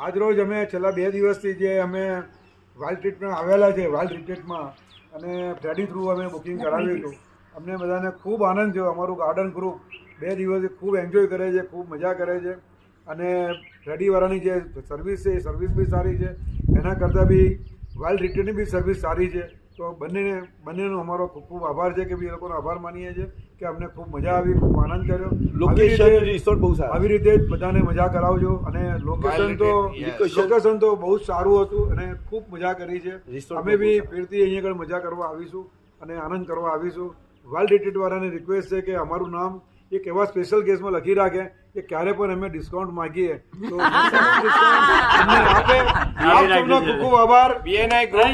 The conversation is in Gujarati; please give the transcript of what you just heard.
આજરોજ અમે છેલ્લા 2 દિવસથી જે અમે વાઇલ્ડ ટ્રીટમાં આવેલા છે, વાઇલ્ડ રિટ્રીટમાં, અને ફ્રેડી થ્રુ અમે બુકિંગ કરાવ્યું હતું. અમને બધાને ખૂબ આનંદ થયો. અમારું ગાર્ડન ગ્રુપ 2 દિવસથી ખૂબ એન્જોય કરે છે, ખૂબ મજા કરે છે. અને ફ્રેડીવાળાની જે સર્વિસ છે એ સર્વિસ બી સારી છે, એના કરતાં બી વાઇલ્ડ રિટ્રીટની બી સર્વિસ સારી છે. તો બંનેનો અમારો ખૂબ ખૂબ આભાર છે કે એ લોકોનો આભાર માનીએ છીએ કે અમને ખૂબ મજા આવી, ખૂબ આનંદ કર્યો. લોકેશન રિસોર્ટ બહુ સારું, આવી રીતે જ બધાને મજા કરાવજો. અને લોકેશન તો બહુ જ સારું હતું અને ખૂબ મજા કરી છે. અમે બી ફરીથી અહીંયા આગળ મજા કરવા આવીશું અને આનંદ કરવા આવીશું. વાઇલ્ડ રિટ્રીટ વાળાને રિક્વેસ્ટ છે કે અમારું નામ એક એવા સ્પેશિયલ કેસમાં લખી રાખે કે ક્યારે પણ અમે ડિસ્કાઉન્ટ માંગીએ તો આપે. આપ સૌનો ખૂબ ખૂબ આભાર. BNI group